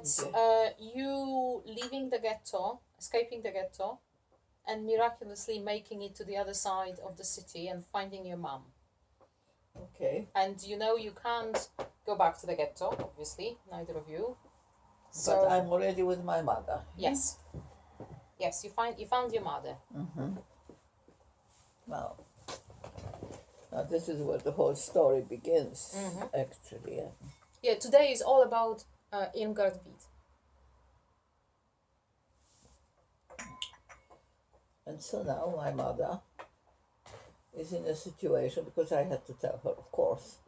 It's you leaving the ghetto, escaping the ghetto, and miraculously making it to the other side of the city and finding your mum. Okay. And you know you can't go back to the ghetto, obviously, neither of you. So But I'm already with my mother. yes, yes, you found your mother. Mm-hmm. Now, this is where the whole story begins, actually. Yeah, today is all about Irmgard Vid. And so now my mother is in a situation, because I had to tell her, of course,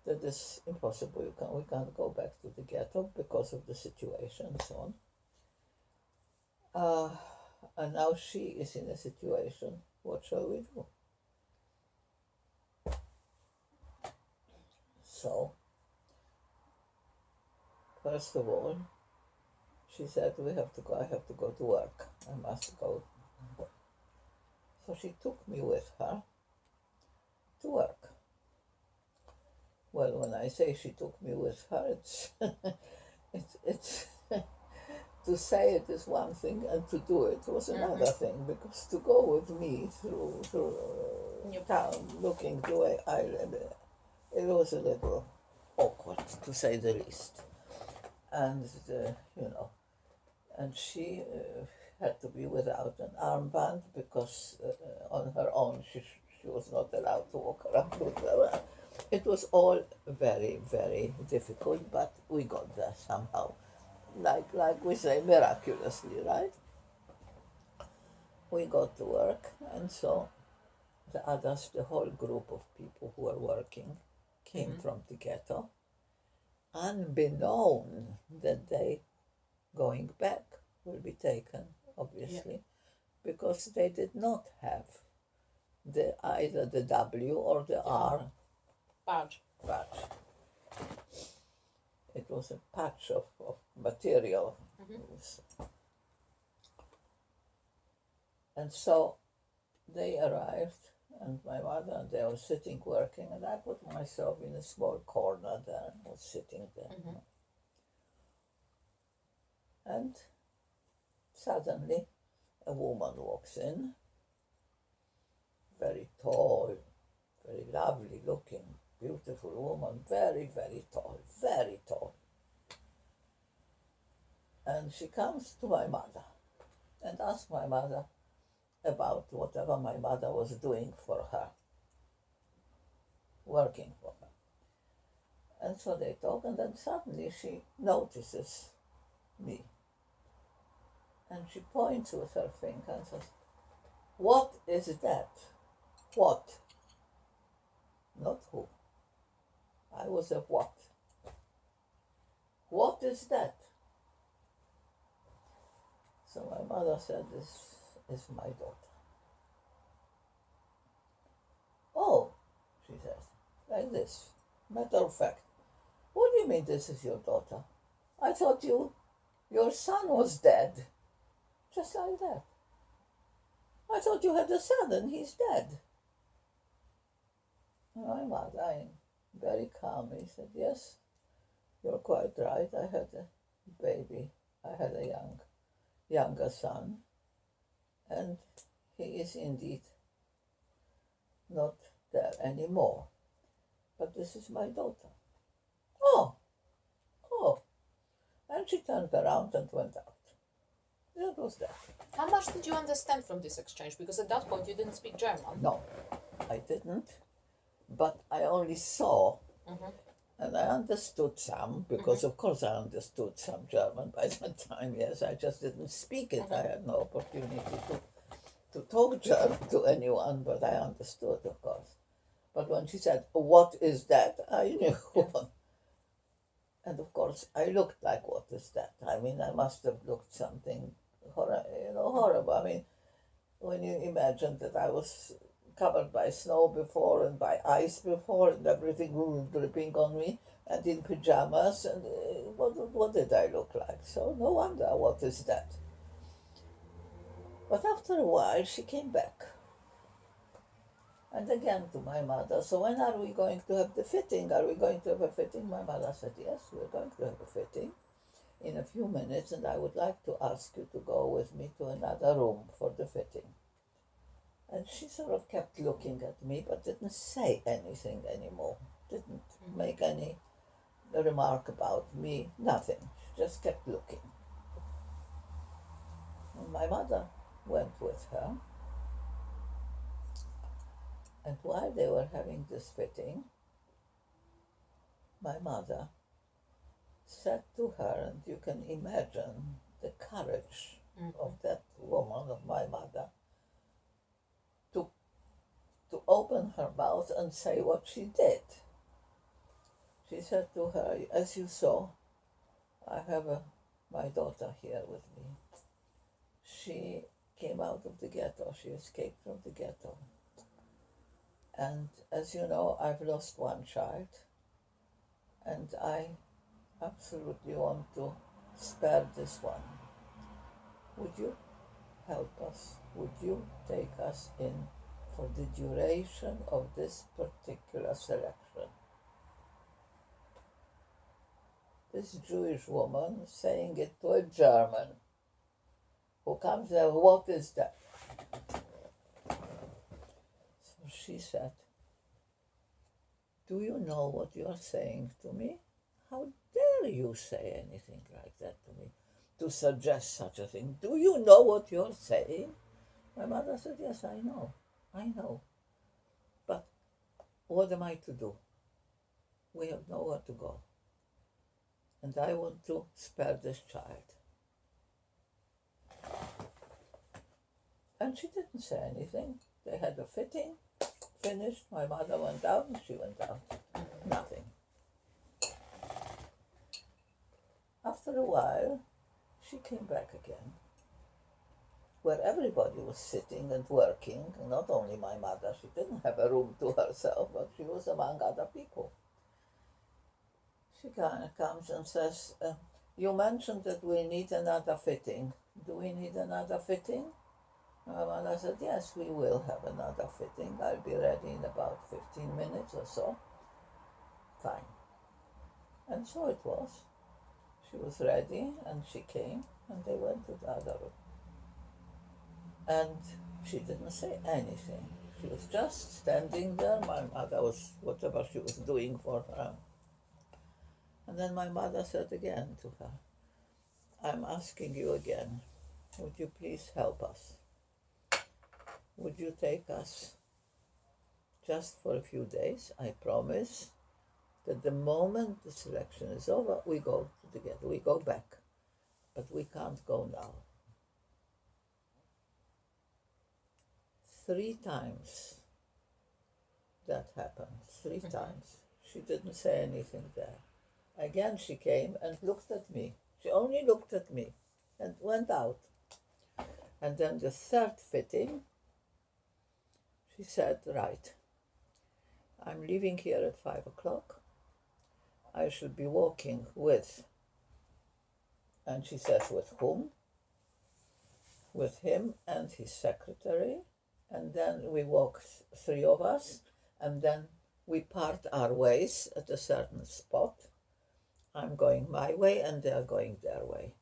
that it's impossible. We can't go back to the ghetto because of the situation and so on. And now she is in a situation. What shall we do? So, first of all, she said, "We have to go. I have to go to work. I must go." So she took me with her to work. Well, when I say she took me with her, it's to say it is one thing, and to do it was another thing. Because to go with me through town, looking the way I live, it was a little awkward, to say the least. And and she had to be without an armband, because on her own she was not allowed to walk around with her. It was all very, very difficult, but we got there somehow. Like we say, miraculously, right? We got to work, and so the others, the whole group of people who were working, came from the ghetto, unbeknown that they going back will be taken, obviously, because they did not have either the W or the R Badge. It was a patch of material. And so they arrived, and my mother and they were sitting working, and I put myself in a small corner there and was sitting there. And suddenly a woman walks in, very tall, very lovely looking, beautiful woman, very, very tall, very tall. And she comes to my mother and asks my mother about whatever my mother was doing for her, working for her. And so they talk, and then suddenly she notices me. And she points with her finger and says, "What is that?" What? Not who. I was a what. What is that? So my mother said, "This is my daughter." "Oh," she says, like this, matter of fact. "What do you mean this is your daughter? I thought your son was dead." Just like that. "I thought you had a son and he's dead." My mother, very calmly, said, "Yes, you're quite right. I had a baby. I had a younger son, and he is indeed not there anymore. But this is my daughter." Oh. And she turned around and went out. That was that. How much did you understand from this exchange? Because at that point you didn't speak German. No, I didn't. But I only saw, and I understood some, because of course I understood some German by that time. Yes, I just didn't speak it. I had no opportunity to talk German to anyone, but I understood, of course. But when she said, "What is that?" I knew. And of course, I looked like, "What is that?" I mean, I must have looked something horrible. I mean, when you imagine that I was covered by snow before and by ice before and everything dripping on me and in pajamas, and what did I look like? So no wonder, what is that? But after a while, she came back. And again to my mother, "So when are we going to have the fitting? Are we going to have a fitting?" My mother said, "Yes, we're going to have a fitting. in a few minutes, and I would like to ask you to go with me to another room for the fitting. And she sort of kept looking at me, but didn't say anything anymore. Didn't make any remark about me, nothing. She just kept looking. And my mother went with her. And while they were having this fitting, my mother said to her, and you can imagine the courage of that woman, of my mother, to open her mouth and say what she did. She said to her, as you saw, I have my daughter here with me. She came out of the ghetto, she escaped from the ghetto. And as you know, I've lost one child, and I absolutely want to spare this one. Would you help us? Would you take us in for the duration of this particular selection? This Jewish woman saying it to a German who comes there, what is that? So she said, do you know what you are saying to me? How dare you say anything like that to me? To suggest such a thing. Do you know what you're saying? My mother said, yes, I know. But what am I to do? We have nowhere to go. And I want to spare this child. And she didn't say anything. They had a fitting, finished. My mother went out and she went out. Nothing. After a while, she came back again, where everybody was sitting and working, and not only my mother. She didn't have a room to herself, but she was among other people. She comes and says, you mentioned that we need another fitting. Do we need another fitting? My mother said, yes, we will have another fitting. I'll be ready in about 15 minutes or so. Fine. And so it was. She was ready, and she came, and they went to the other room. And she didn't say anything. She was just standing there. My mother was, whatever she was doing for her. And then my mother said again to her, I'm asking you again, would you please help us? Would you take us just for a few days? I promise that the moment the selection is over, we go together, we go back. But we can't go now. 3 times that happened, 3 times. She didn't say anything there. Again she came and looked at me. She only looked at me and went out. And then the 3rd fitting, she said, right, I'm leaving here at 5 o'clock. I shall be walking with, and she says, with whom? With him and his secretary. And then we walk 3 of us, and then we part our ways at a certain spot. I'm going my way and they're going their way.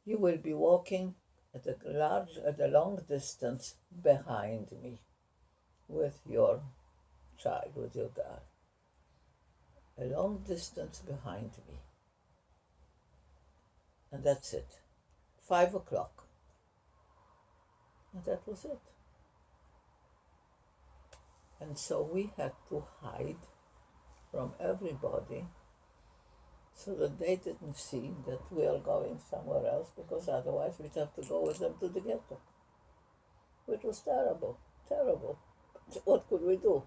You will be walking at a long distance behind me with your child, with your girl. A long distance behind me. And that's it. 5 o'clock. And that was it. And so we had to hide from everybody so that they didn't see that we are going somewhere else, because otherwise we'd have to go with them to the ghetto. Which was terrible, terrible. What could we do?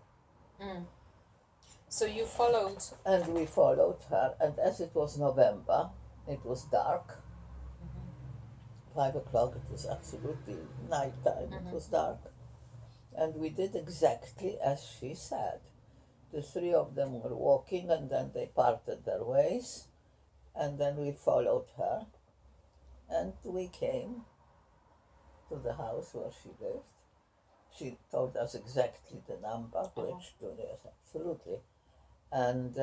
So you followed? And we followed her, and as it was November, it was dark. 5 o'clock, it was absolutely nighttime, it was dark. And we did exactly as she said. The 3 of them were walking, and then they parted their ways, and then we followed her, and we came to the house where she lived. She told us exactly the number, which to yes, absolutely. And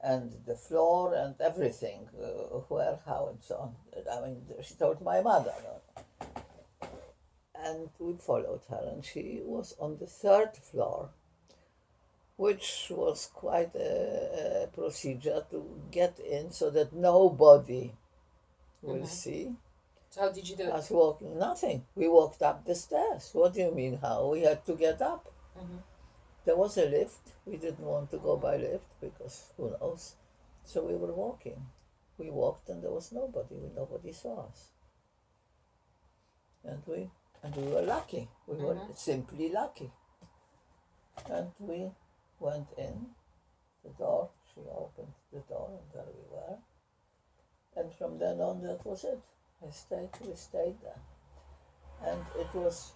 and the floor and everything, where, how, and so on. I mean, she told my mother. And we followed her, and she was on the third floor, which was quite a procedure to get in so that nobody will see So how did you do it? us walking. Nothing. We walked up the stairs. What do you mean how? We had to get up. There was a lift. We didn't want to go by lift because who knows. So we were walking. We walked and there was nobody. Nobody saw us. And we were lucky. We were simply lucky. And we went in the door. She opened the door and there we were. And from then on, that was it. We stayed there. And it was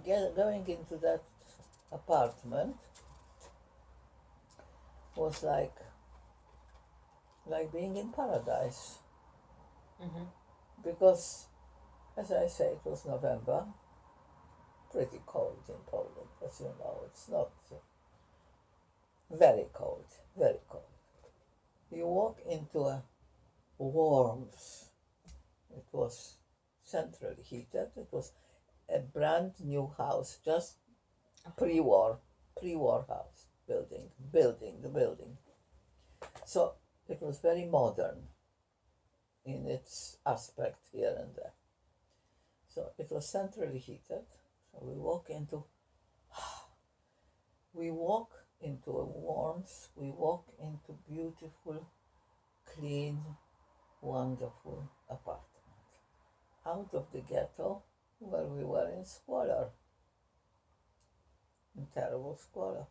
going into that apartment was like being in paradise. Because, as I say, it was November, pretty cold in Poland, as you know. It's not very cold, very cold. You walk into a warmth. It was centrally heated. It was a brand new house, just pre-war house, building. So it was very modern in its aspect here and there. So it was centrally heated. So we walk into a warmth, we walk into beautiful, clean, wonderful apartment. Out of the ghetto where we were in squalor, in terrible squalor.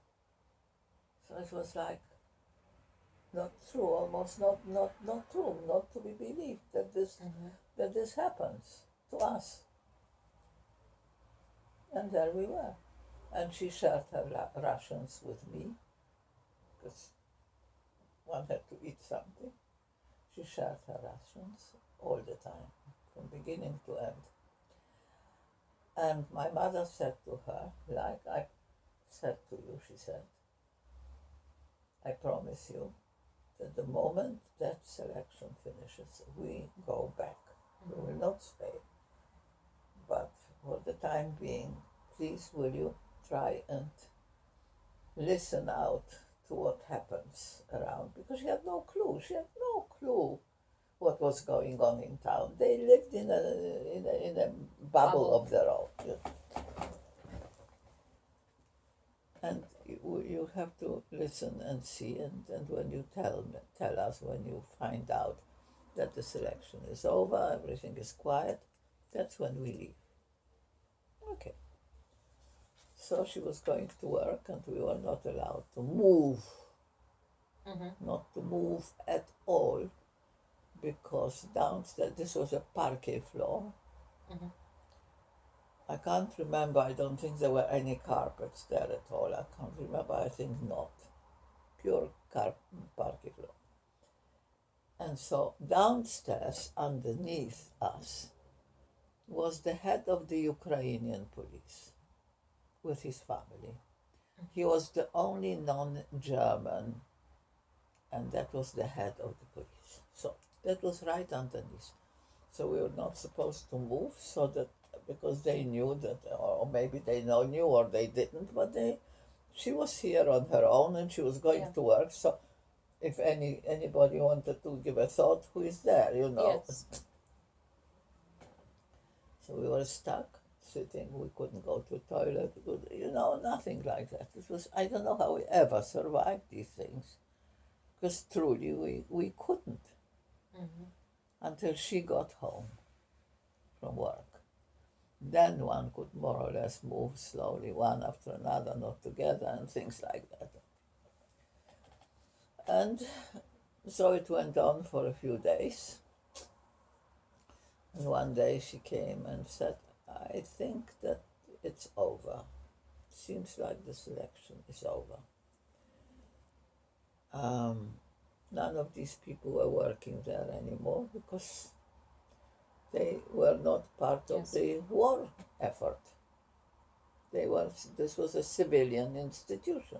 So it was like not true, almost not true, not to be believed that this happens to us. And there we were. And she shared her rations with me, because one had to eat something. She shared her rations all the time, from beginning to end. And my mother said to her, like I said to you, she said, I promise you that the moment that selection finishes, we go back. We will not stay. But for the time being, please will you try and listen out to what happens around, because she had no clue. She had no clue what was going on in town. They lived in a bubble of their own. And you have to listen and see, and when you tell us, when you find out that the selection is over, everything is quiet, that's when we leave. Okay. So she was going to work, and we were not allowed to move, not to move at all, because downstairs, this was a parquet floor. I can't remember, I don't think there were any carpets there at all. I can't remember, I think not. Pure parquet floor. And so downstairs, underneath us, was the head of the Ukrainian police with his family. He was the only non-German, and that was the head of the police. So that was right underneath. So we were not supposed to move, so that, because they knew that, or maybe they knew or they didn't, but she was here on her own and she was going to work. So if anybody wanted to give a thought, who is there, you know? Yes. So we were stuck, sitting. We couldn't go to the toilet. Nothing like that. It was, I don't know how we ever survived these things, because truly we couldn't until she got home from work. Then one could more or less move slowly, one after another, not together, and things like that. And so it went on for a few days. And one day she came and said, I think that it's over. Seems like the selection is over. None of these people were working there anymore because they were not part of the war effort. This was a civilian institution.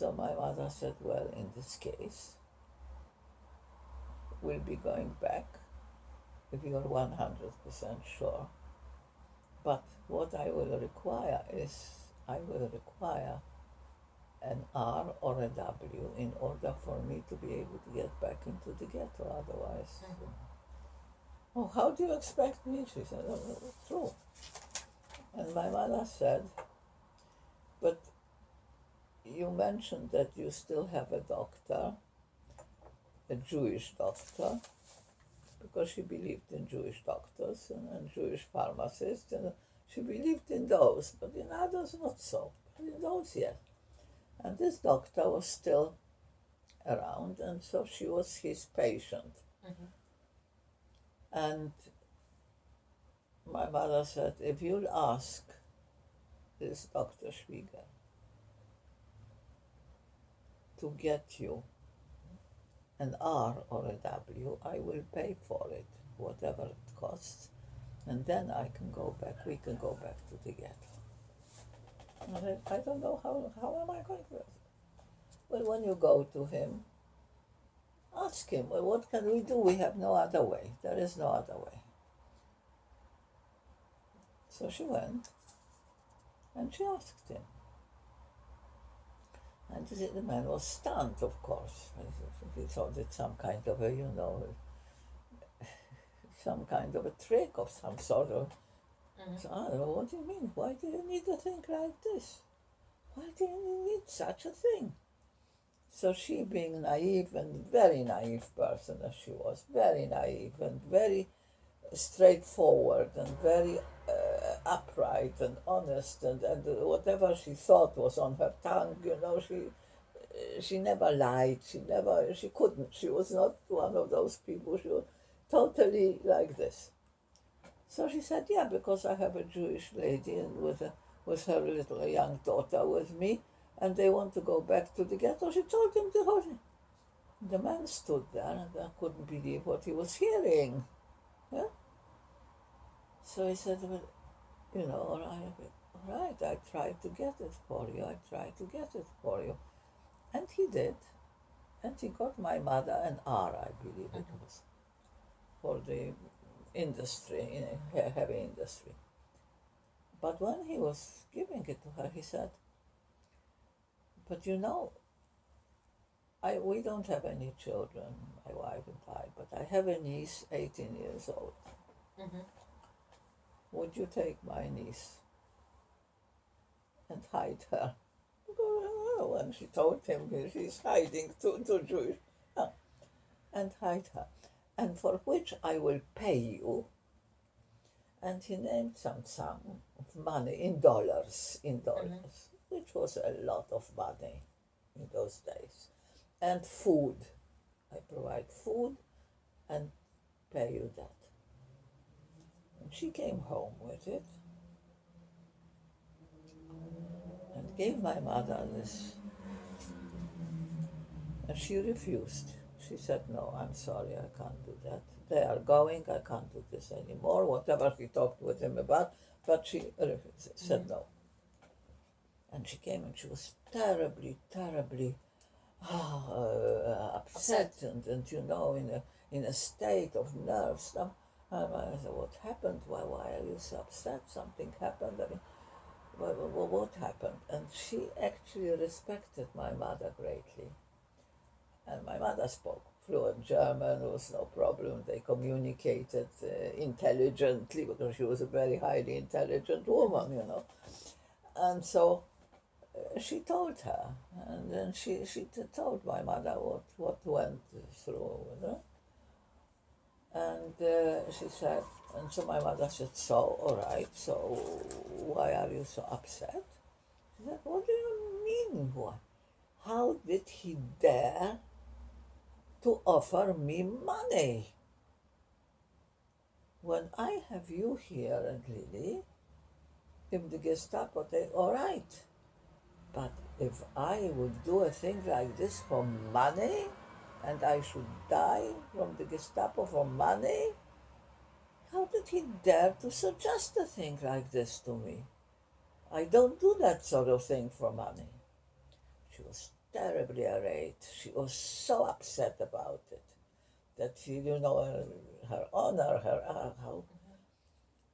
So my mother said, well, in this case, we'll be going back if you're 100% sure. But what I will require is, I will require an R or a W in order for me to be able to get back into the ghetto. Otherwise, oh, how do you expect me? She said, oh, true. And my mother said, but you mentioned that you still have a doctor, a Jewish doctor, because she believed in Jewish doctors and Jewish pharmacists, and she believed in those, but in others not so. In those, yes. And this doctor was still around, and so she was his patient. And my mother said, if you'll ask this Dr. Schwieger to get you an R or a W, I will pay for it, whatever it costs, and then I can go back, we can go back to the ghetto. And I don't know how am I going to. Well, when you go to him, ask him, well, what can we do? We have no other way. There is no other way. So she went, and she asked him. And the man was stunned, of course. He thought it's some kind of a, some kind of a trick of some sort of. So I don't know, what do you mean? Why do you need a thing like this? Why do you need such a thing? So she, being naive and very naive person as she was, very naive and very straightforward and very upright and honest, and whatever she thought was on her tongue, she never lied, she couldn't, she was not one of those people, she was totally like this. So she said, yeah, because I have a Jewish lady and with her little young daughter with me, and they want to go back to the ghetto. She told him the whole thing. The man stood there and I couldn't believe what he was hearing. Yeah? So he said, well, all right, I tried to get it for you, And he did. And he got my mother an R, I believe it was, for the industry, in a heavy industry. But when he was giving it to her, he said, but we don't have any children, my wife and I, but I have a niece, 18 years old. Would you take my niece and hide her? When she told him she's hiding two Jewish, and hide her, and for which I will pay you. And he named some sum of money in dollars, which was a lot of money in those days. And food. I provide food and pay you that. And she came home with it and gave my mother this. And she refused. She said, no, I'm sorry, I can't do that. They are going, I can't do this anymore, whatever she talked with him about, but she said no. And she came and she was terribly, terribly upset and in a state of nerves. And I said, what happened? Why are you so upset? Something happened? I mean, what happened? And she actually respected my mother greatly. And my mother spoke fluent German, there was no problem. They communicated intelligently because she was a very highly intelligent woman, And so she told her, and then she told my mother what went through, And she said, and so my mother said, so, all right, so why are you so upset? She said, what do you mean, why? How did he dare to offer me money? When I have you here and Lili, if the Gestapo all right, but if I would do a thing like this for money, and I should die from the Gestapo for money, how did he dare to suggest a thing like this to me? I don't do that sort of thing for money. She was terribly irate. She was so upset about it that she, her honor, how.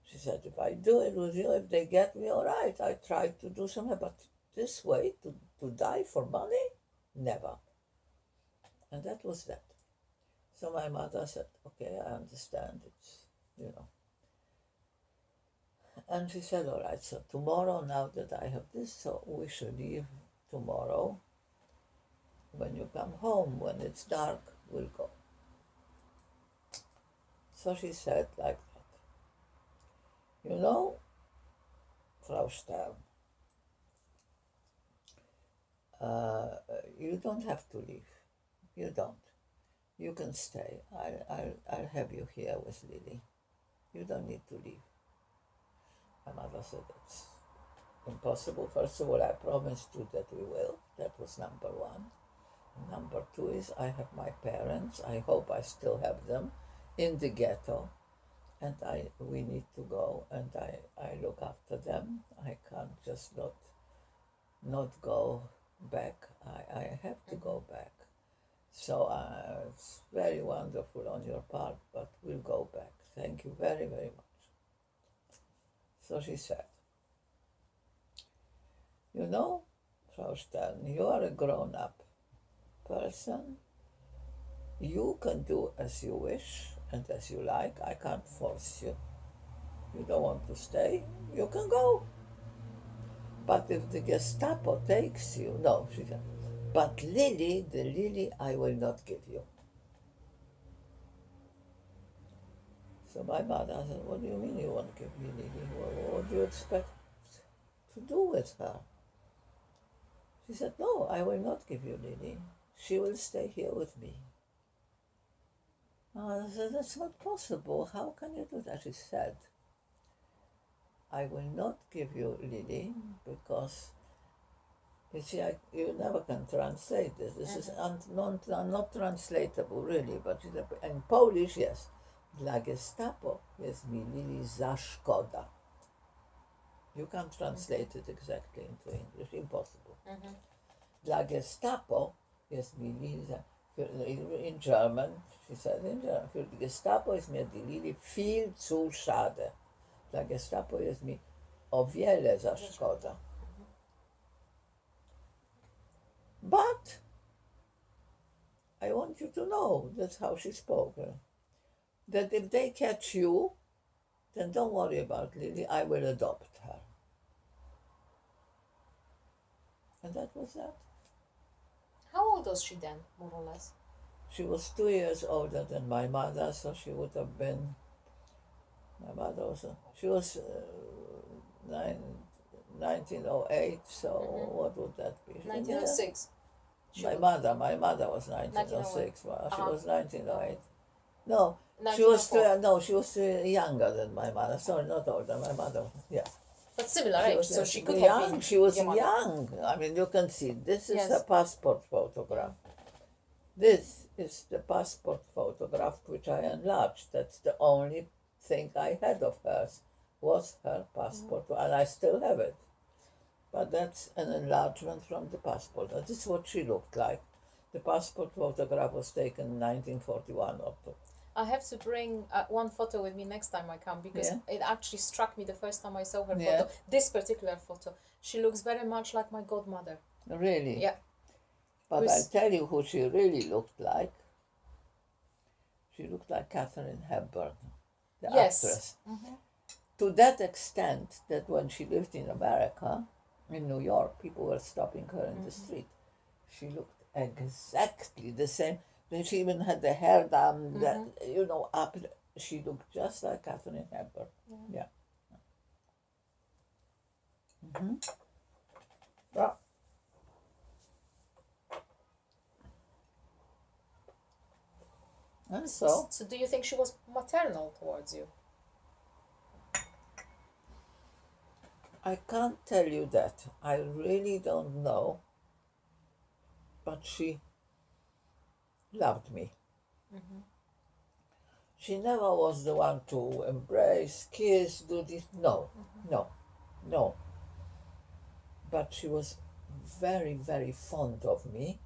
She said, if I do it with you, if they get me, all right. I tried to do something, but this way, to die for money? Never. And that was that. So my mother said, okay, I understand. It's. And she said, all right, so tomorrow, now that I have this, so we should leave tomorrow. When you come home, when it's dark, we'll go. So she said like that. Frau Stern, you don't have to leave. You don't. You can stay. I'll have you here with Lili. You don't need to leave. My mother said, it's impossible. First of all, I promised you that we will. That was number one. And number two is I have my parents. I hope I still have them in the ghetto. And we need to go, and I look after them. I can't just not go back. I have to go back. So it's very wonderful on your part, but we'll go back. Thank you very, very much. So she said, Frau Stern, you are a grown-up person. You can do as you wish and as you like. I can't force you. You don't want to stay, you can go. But if the Gestapo takes you, no, she said, but Lili, the Lili, I will not give you. So my mother said, what do you mean you won't give me Lili? What do you expect to do with her? She said, no, I will not give you Lili. She will stay here with me. I said, that's not possible. How can you do that? She said, I will not give you Lili because, you see, you never can translate this. This is not translatable, really, but in Polish, yes. Dla Gestapo jest mi Lili za szkoda. You can't translate it exactly into English, impossible. Dla Gestapo jest mi Lili za... In German, she said in German, für die Gestapo ist mir die Lili viel zu schade. Dla Gestapo jest mi o wiele za szkoda. But I want you to know, that's how she spoke, that if they catch you, then don't worry about Lili, I will adopt her. And that was that. How old was she then, more or less? She was 2 years older than my mother, so she would have been, my mother also, she was 1908, so what would that be? 1906. My mother was 1906. Well, she was 1908. No, she was younger than my mother. Sorry, not older. My mother, yeah. But similar age, so she could young. have been. She was young. I mean, you can see. This is her passport photograph. This is the passport photograph which I enlarged. That's the only thing I had of hers, was her passport, and I still have it. But that's an enlargement from the passport. And this is what she looked like. The passport photograph was taken in 1941 or so. I have to bring one photo with me next time I come, because it actually struck me the first time I saw her photo. This particular photo. She looks very much like my godmother. Really? Yeah. But I'll tell you who she really looked like. She looked like Katharine Hepburn, the actress. To that extent that when she lived in America, in New York, people were stopping her in the street. She looked exactly the same. Then she even had the hair down, up. She looked just like Katharine Hepburn. Yeah. Yeah. And so do you think she was maternal towards you? I can't tell you that. I really don't know. But she loved me. She never was the one to embrace, kiss, do this. No. But she was very, very fond of me.